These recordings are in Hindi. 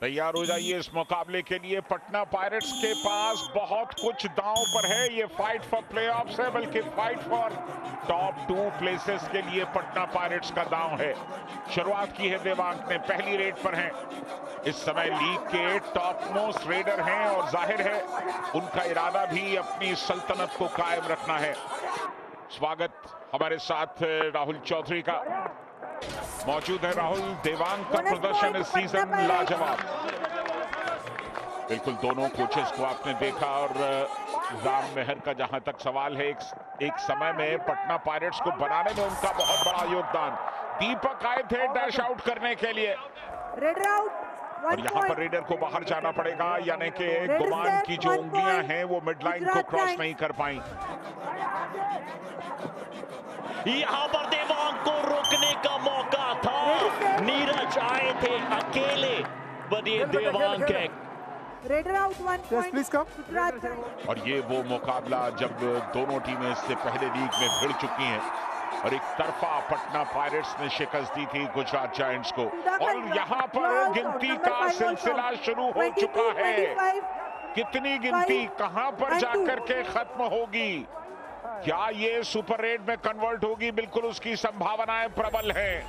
तैयार हो जाइए इस मुकाबले के लिए। पटना पायरेट्स के पास बहुत कुछ दांव पर है। ये फाइट फॉर प्लेऑफ्स है, बल्कि फाइट फॉर टॉप 2 प्लेसेस के लिए पटना पायरेट्स का दांव है। शुरुआत की है देवांग ने, पहली रेड पर हैं। इस समय लीग के टॉप मोस्ट रेडर हैं और जाहिर है उनका इरादा भी अपनी सल्तनत को कायम रखना है। स्वागत हमारे साथ राहुल चौधरी का। मौजूद है राहुल। देवांग का प्रदर्शन इस सीजन लाजवाब। बिल्कुल दोनों कोचेस को आपने देखा और राम मेहर का जहां तक सवाल है, एक समय में पटना पायरेट्स को बनाने में उनका बहुत बड़ा योगदान। दीपक आए थे डैश आउट करने के लिए और यहाँ पर रेडर को बाहर जाना पड़ेगा, यानी कि गुमान की जो उंगलियां हैं वो मिड लाइन को क्रॉस नहीं कर पाई। यहाँ पर देवांग को रोकने का मौका था, नीरज आए थे अकेले, पर ये देवांग है। और ये वो मुकाबला जब दोनों टीमें इससे पहले लीग में भिड़ चुकी हैं और एक तरफा पटना पायरेट्स ने शिकस्त दी थी गुजरात जायंट्स को, और यहाँ पर गिनती का सिलसिला शुरू हो चुका है। कितनी गिनती कहां पर जाकर के खत्म होगी? क्या ये सुपर रेड में कन्वर्ट होगी? बिल्कुल उसकी संभावनाएं प्रबल हैं।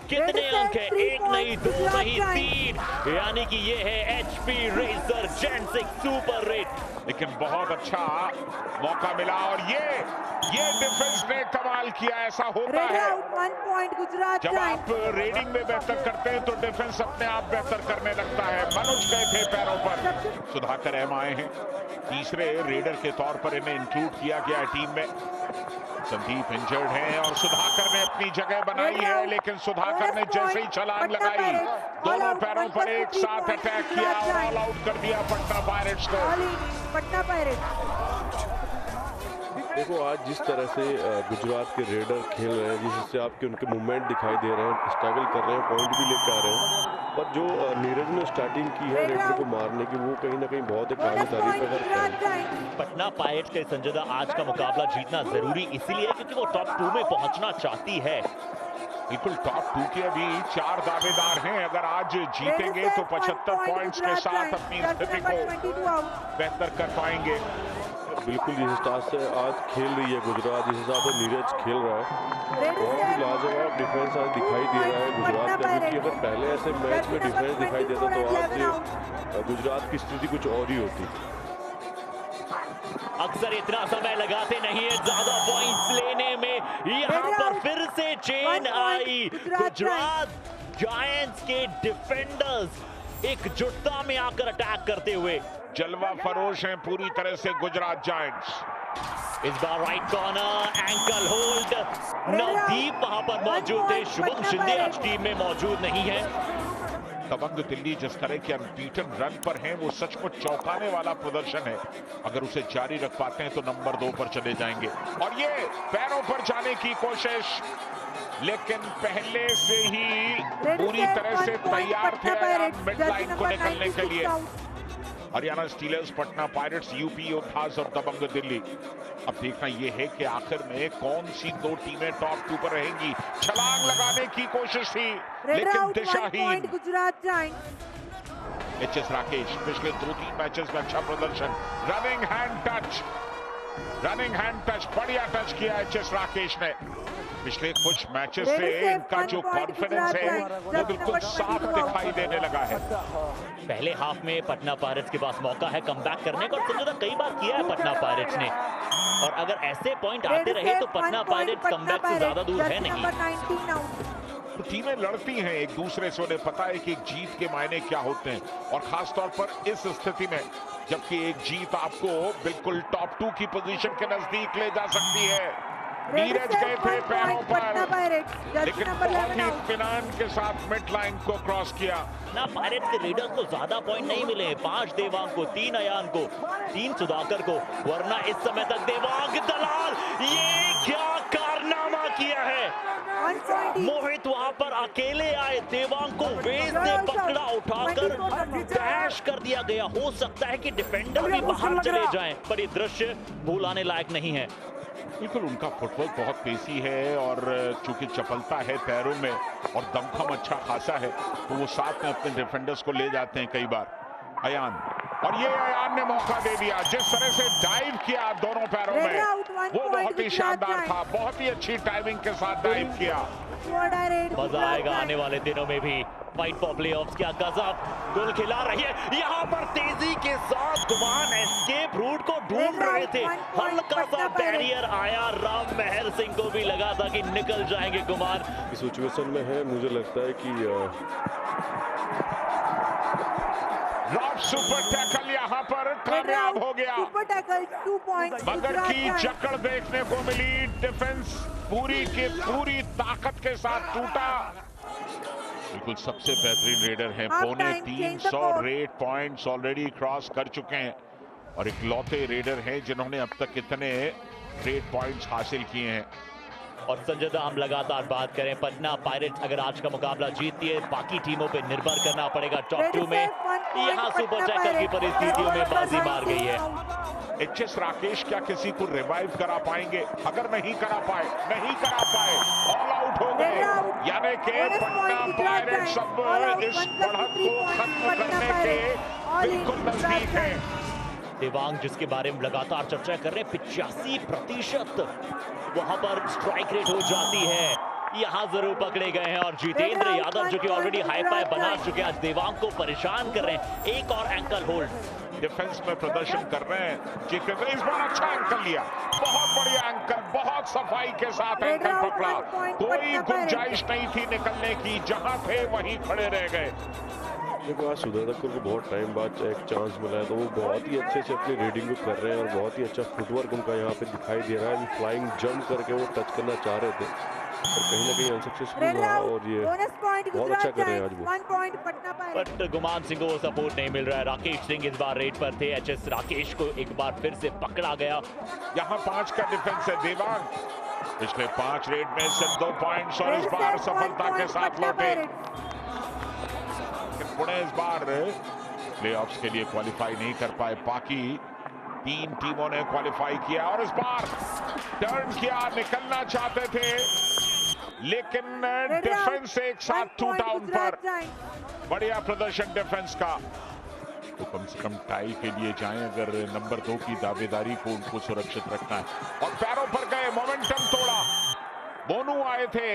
कितने अंक है? एक नहीं, दो नहीं, 3, यानी कि ये है HP razor gent 6 super red. लेकिन बहुत अच्छा मौका मिला और ये डिफेंस ने कमाल किया। ऐसा होता है जब आप रेडिंग में बेहतर करते हैं तो डिफेंस अपने आप बेहतर करने लगता है। मनोज गए थे पैरों पर, सुधाकर अहम आए हैं तीसरे रेडर के तौर पर, इन्हें इंक्लूड किया गया टीम में। संदीप इंजर्ड हैं और सुधाकर ने अपनी जगह बनाई है, लेकिन सुधाकर ने जैसे ही छलांग लगाई दोनों पैरों पर एक साथ अटैक किया और ऑल आउट कर दिया पटना पायरेट्स को। पटना पायरेट्स देखो आज जिस तरह से गुजरात के रेडर खेल रहे हैं, जिस हिस्से आपके उनके मूवमेंट दिखाई दे रहे हैं, स्ट्रगल कर रहे हैं, पॉइंट भी लेकर आ रहे हैं, पर जो नीरज ने स्टार्टिंग की है रेडर को मारने की, वो कहीं ना कहीं बहुत एक काबिल तारीफ है। पटना पायरेट्स के संजय आज का मुकाबला जीतना जरूरी इसीलिए क्योंकि वो टॉप 2 में पहुंचना चाहती है। बिल्कुल टॉप 2 के अभी 4 दावेदार हैं। अगर आज जीतेंगे तो 75 पॉइंट्स के साथ अपनी स्थिति को बेहतर कर पाएंगे। बिल्कुल जिस हिसाब से आज खेल रही है गुजरात, जिस हिसाब से नीरज खेल रहा है, बहुत ही लाजवाब डिफेंस आज दिखाई दे रहा है गुजरात का। क्योंकि अगर पहले ऐसे मैच में डिफेंस दिखाई देता तो आज गुजरात की स्थिति कुछ और ही होती। अक्सर इतना समय लगाते नहीं है ज्यादा पॉइंट्स लेने में। यहाँ पर फिर से चेन आई। गुजरात जायंट्स के डिफेंडर्स एकजुटता में आकर अटैक करते हुए जलवा फरोश हैं पूरी तरह से गुजरात जायंट्स। इस बार right corner ankle hold, Navdeep वहां पर मौजूद थे। शुभम शिंदे आज टीम में मौजूद नहीं है। दबंग दिल्ली जिस तरह के अनबीटन रन पर हैं, वो सचमुच चौंकाने वाला प्रदर्शन है। अगर उसे जारी रख पाते हैं तो नंबर 2 पर चले जाएंगे। और ये पैरों पर जाने की कोशिश, लेकिन पहले से ही पूरी तरह से तैयार थे मिड लाइन को निकलने के लिए। Haryana Steelers, Patna Pirates, UP Yoddhas और दबंग दिल्ली। अब देखना यह है कि आखिर में कौन सी 2 टीमें टॉप 2 पर रहेंगी। छलांग लगाने की कोशिश थी लेकिन दिशाहीन। गुजरात एचएस राकेश पिछले 2-3 मैचेस में अच्छा प्रदर्शन। रनिंग हैंड टच, बढ़िया टच किया एचएस राकेश ने। पिछले कुछ मैचेस से इनका जो कॉन्फिडेंस है वो बिल्कुल साफ दिखाई देने लगा है। पहले हाफ में पटना पायरेट्स के पास मौका है कमबैक करने का, और संजय कई बार किया है पटना पायरेट्स ने। और अगर ऐसे पॉइंट आते रहे तो पटना पायरेट्स कमबैक से ज्यादा दूर है नहीं। तो टीमें लड़ती हैं एक दूसरे से, उन्हें पता है कि एक जीत के मायने क्या होते हैं, और खास तौर पर इस स्थिति में जबकि एक जीत आपको बिल्कुल टॉप 2 की पोजीशन के नजदीक ले जा सकती है। नीरज गए थे पैरों पर, लेकिन बहुत ही इत्मीनान के साथ मिड लाइन को क्रॉस किया। ना पायरेट्स के लीडर्स को ज्यादा पॉइंट नहीं मिले, 5 देवांग को, 3 अयान को, 3 सुधाकर को, वरना इस समय तक देवांग दलाल ये क्या कारनामा किया है। मोहित वहां पर अकेले आए, देवांग को वेज ने पकड़ा, उठाकर डैश कर दिया गया। हो सकता है कि डिफेंडर भी बाहर चले जाएं, पर ये दृश्य भूलाने लायक नहीं है। बिल्कुल, उनका फुटवर्क बहुत पेशी है और चूंकि चपलता है पैरों में और दमखम अच्छा खासा है, तो वो साथ में अपने डिफेंडर्स को ले जाते हैं कई बार। अयान, और ये अयान ने मौका दे दिया। जिस तरह से डाइव किया दोनों पैरों में, वो बहुत ही शानदार था। बहुत ही अच्छी टाइमिंग के साथ डाइव किया। मजा आएगा आने वाले दिनों में भी। फाइट फॉर प्लेऑफ्स, क्या गजब गोल खिला रही है। यहाँ पर तेजी के साथ गुमान एस्केप रूट को ढूंढ रहे थे। हल्का सा बैरियर आया, राम महर सिंह को भी लगा था कि निकल जाएंगे गुमान। इस सिचुएशन में है, मुझे लगता है कि रॉफ सुपर टैकल यहाँ पर कामयाब हो गया। सुपर टैकल 2 पॉइंट्स मगर की जकड़ देखने को मिली। डिफेंस पूरी की पूरी ताकत के साथ टूटा। बिल्कुल सबसे बेहतरीन रेडर हैं, पौने 300 रेड पॉइंट्स ऑलरेडी क्रॉस कर चुके हैं और इकलौते रेडर हैं जिन्होंने अब तक इतने रेड पॉइंट्स हासिल किए हैं। और संजय दा, हम लगातार बात करें, पटना पायरेट्स अगर आज का मुकाबला जीतती है, बाकी टीमों पे निर्भर करना पड़ेगा टॉप 2 में। यहाँ सुपर टैकल की परिस्थितियों में बाजी मार गई है। एचएस राकेश क्या किसी को रिवाइव करा पाएंगे? अगर नहीं करा पाए, ऑल आउट हो गए, यानी कि पटना पायरेट्स अब इस बढ़त को खत्म करने के बिल्कुल नजदीक है। देवांग, जिसके बारे में लगातार चर्चा कर रहे हैं, 85% वहां पर स्ट्राइक रेट हो जाती है। यहाँ जरूर पकड़े गए हैं और जितेंद्र यादव जो कि ऑलरेडी हाई फाई बना चुके हैं, आज देवांग को परेशान कर रहे हैं। एक और एंकल होल्ड डिफेंस में प्रदर्शन कर रहे हैं जितेंद्र। इस बार अच्छा एंकल लिया, बहुत बढ़िया एंकल, बहुत सफाई के साथ एंकल पकड़ा। कोई गुंजाइश नहीं थी निकलने की, जहां थे वहीं खड़े रह गए। देखो, आज सुधा तक को बहुत टाइम बाद एक चांस मिला है, तो वो बहुत ही अच्छे से अपनी रेडिंग को कर रहे हैं और बहुत ही अच्छा फुटवर्क उनका यहाँ पे दिखाई दे रहा है। फ्लाइंग जंप करके वो टच करना चाह रहे थे और कहीं ना कहीं अनसक्सेसफुल हुआ और ये बहुत अच्छा कर रहे हैं आज वो। 1 point Patna pirates. But Guman Singh को सपोर्ट नहीं मिल रहा है। राकेश सिंह इस बार रेड पर थे, एचएस राकेश को एक बार फिर से पकड़ा गया। यहाँ 5 का डिफेंस है देवांग, पिछले 5 रेड में सिर्फ 2 पॉइंट्स और इस बार सफलता के साथ लौटे। पुणे इस बार प्लेऑफ्स के लिए क्वालिफाई नहीं कर पाए, बाकी 3 टीमों ने क्वालिफाई किया और इस बार टर्न किया, निकलना चाहते थे लेकिन डिफेंस एक साथ टूटा उन पर। बढ़िया प्रदर्शन डिफेंस का, तो कम से कम टाई के लिए जाएं अगर नंबर 2 की दावेदारी को उनको सुरक्षित रखना है। और पैरों पर गए, मोमेंटम तोड़ा। बोनू आए थे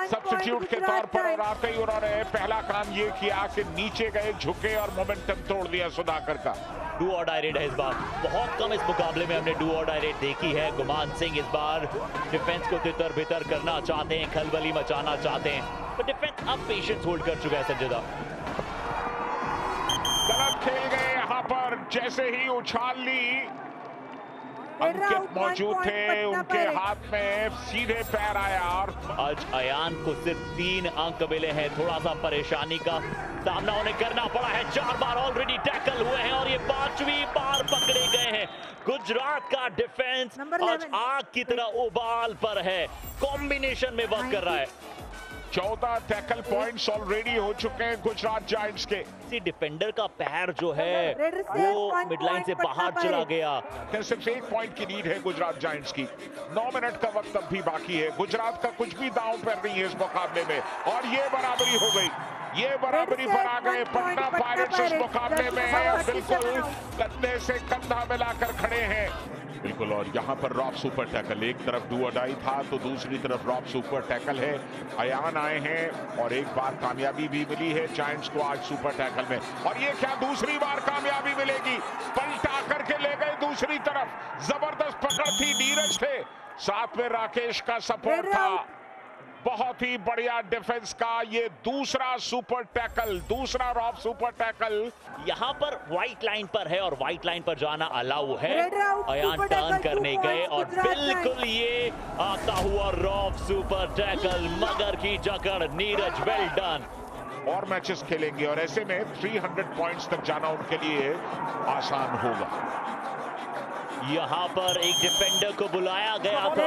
सब्स्टिट्यूट के तौर पर और आते ही उन्होंने पहला काम ये किया कि नीचे गए, झुके और मोमेंटम तोड़ दिया सुधाकर का। डू और डाई रेड है इस बार, बहुत कम इस मुकाबले में हमने डू और डाई रेड देखी है। गुमान सिंह इस बार डिफेंस को तितर बितर करना चाहते हैं, खलबली मचाना चाहते हैं, तो डिफेंस अब पेशेंस होल्ड कर चुका है। संजय दा, गलत खेल गए यहाँ पर, जैसे ही उछाल ली अंकित मौजूद थे, उनके हाथ में सीधे पैर आया और आज अयान को सिर्फ 3 अंक मिले हैं। थोड़ा सा परेशानी का सामना उन्हें करना पड़ा है। 4 बार ऑलरेडी टैकल हुए हैं और ये 5वीं बार पकड़े गए हैं। गुजरात का डिफेंस आज आग की तरह उबाल पर है, कॉम्बिनेशन में वर्क कर रहा है। 14 टैकल पॉइंट्स ऑलरेडी हो चुके हैं गुजरात जायंट्स के। डिफेंडर का पैर जो है वो मिडलाइन से बाहर चला गया। सिर्फ 1 पॉइंट की लीड है गुजरात जायंट्स की। 9 मिनट का वक्त अब भी बाकी है। गुजरात का कुछ भी दांव पर नहीं है इस मुकाबले में और ये बराबरी हो गई, ये बराबरी पर आ गए। पटना पायरेट्स इस मुकाबले में बिल्कुल कंधे से कंधा मिलाकर खड़े हैं। बिल्कुल, और यहाँ पर रॉफ सुपर टैकल, एक तरफ डू और डाई था तो दूसरी तरफ रॉफ सुपर टैकल है। अयान आए हैं और एक बार कामयाबी भी मिली है जायंट्स को आज सुपर टैकल में, और ये क्या दूसरी बार कामयाबी मिलेगी? पलटा करके ले गए दूसरी तरफ, जबरदस्त पकड़ थी, नीरज थे, साथ में राकेश का सपोर्ट था। बहुत ही बढ़िया डिफेंस का ये दूसरा सुपर टैकल, दूसरा रॉफ सुपर टैकल। यहाँ पर व्हाइट लाइन पर है और व्हाइट लाइन पर जाना अलाउ है। अयान टर्न करने गए और बिल्कुल ये आता हुआ रॉफ सुपर टैकल, मगर की जकड़, नीरज, वेल डन। और मैचेस खेलेंगे और ऐसे में 300 पॉइंट्स तक जाना उनके लिए आसान होगा। यहाँ पर एक डिफेंडर को बुलाया गया था,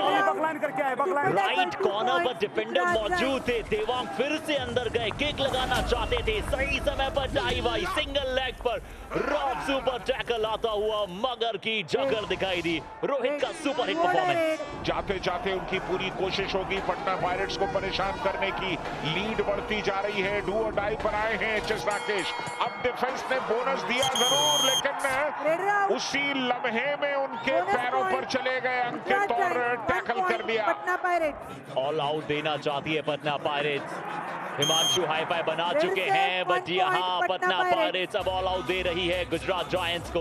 राइट कॉर्नर पर डिफेंडर मौजूद थे। देवांग फिर से अंदर गए, किक लगाना चाहते थे, सही समय पर डाइव आई, सिंगल लेग पर रॉब सुपर टैकल आता हुआ मगर की जगह दिखाई दी। रोहित का सुपर हिट परफॉर्मेंस। जाते जाते उनकी पूरी कोशिश होगी पटना पायरेट्स को परेशान करने की। लीड बढ़ती जा रही है, डू और डाई पर आए हैं एचएस राकेश। अब डिफेंस ने बोनस दिया जरूर, लेकिन उसी लम्हे में उनके पैरों पर चले गए अंकित और टैकल कर दिया। पटना पायरेट्स ऑल आउट देना चाहती है Patna pirates. Himanshu hi fi बना चुके हैं, बट यहाँ पटना पायरेट्स अब ऑल आउट दे रही है गुजरात जायंट्स को।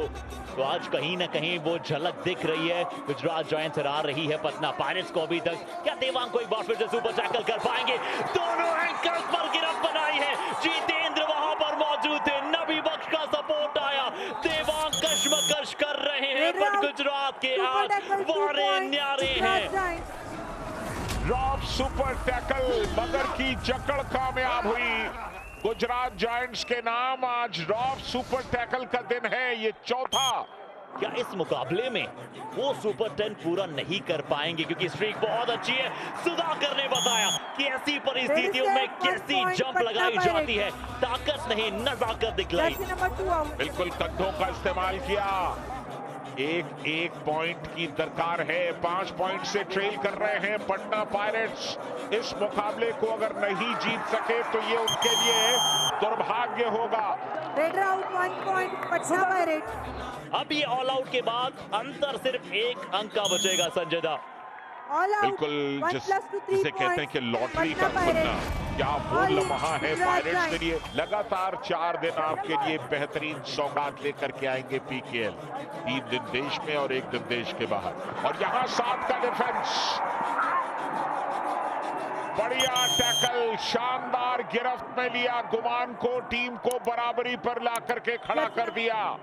तो आज कहीं ना कहीं वो झलक दिख रही है, गुजरात जायंट्स हरा रही है पटना पायरेट्स को अभी तक। क्या देवांग को एक बार फिर से सुपर टैकल कर पाएंगे? दोनों एंकल्स पर गिरफ्त बनाई है, जितेंद्र वहां पर मौजूद थे, नबी बख्श का सपोर्ट आया, देवांग कश्मकश कर रहे हैं, पर गुजरात के आज वारे न्यारे हैं। रॉब सुपर टैकल मगर की जकड़ कामयाब हुई। गुजरात जायंट्स के नाम आज रॉब सुपर टैकल का दिन है, ये चौथा। क्या इस मुकाबले में वो सुपर 10 पूरा नहीं कर पाएंगे क्योंकि स्ट्रीक बहुत अच्छी है? सुधाकर ने बताया कि ऐसी परिस्थितियों में कैसी जंप लगाई जाती है, ताकत नहीं नजाकत दिखलाई। बिल्कुल कंधों का इस्तेमाल किया। एक पॉइंट की दरकार है, 5 पॉइंट से ट्रेल कर रहे हैं पटना पायरेट्स। इस मुकाबले को अगर नहीं जीत सके तो ये उनके लिए दुर्भाग्य होगा। Red round 1 point Patna pirates. अब ये ऑल आउट के बाद अंतर सिर्फ 1 अंक का बचेगा संजय दा। बिल्कुल जिसे कहते हैं कि लॉटरी का खुलना, क्या वो लम्हा है पायरेट्स के लिए। लगातार 4 दिन आपके लिए बेहतरीन सौगात लेकर के आएंगे पीकेएल। 3 दिन देश में और 1 दिन देश के बाहर। और यहाँ 7 का डिफेंस, बढ़िया टैकल, शानदार गिरफ्त में लिया गुमान को, टीम को बराबरी पर ला करके खड़ा कर दिया।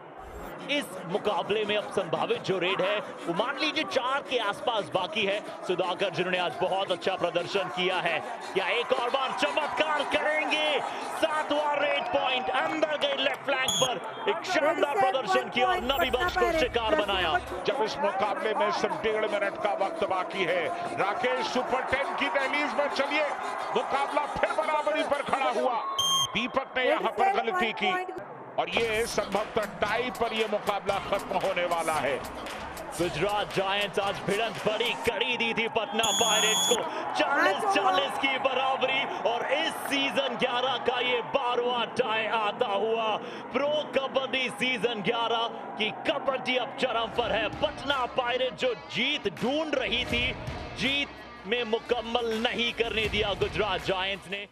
इस मुकाबले में अब संभावित जो रेड है वो मान लीजिए 4 के आसपास बाकी है। सुधाकर जिन्होंने आज बहुत अच्छा प्रदर्शन किया है, क्या एक और बार चमत्कार करेंगे? 7वां रेड पॉइंट, अंदर गए लेफ्ट फ्लैंक पर, एक शानदार प्रदर्शन किया और नबी बख्श को शिकार बनाया। जब इस मुकाबले में सिर्फ 1.5 मिनट का वक्त बाकी है, राकेश सुपर 10 की दहलीज में चलिए, मुकाबला फिर बराबरी पर खड़ा हुआ। दीपक ने यहाँ पर गलती की और ये संभवतः टाई पर ये मुकाबला खत्म होने वाला है। गुजरात जायंट्स आज भिड़ंत बड़ी कड़ी दी थी पटना पायरेट्स को, 40-40 की बराबरी, और इस सीजन 11 का ये 12वां टाई आता हुआ। प्रो कबड्डी सीजन 11 की कबड्डी अब चरम पर है। पटना पायरेट्स जो जीत ढूंढ रही थी, जीत में मुकम्मल नहीं करने दिया गुजरात जायंट्स ने।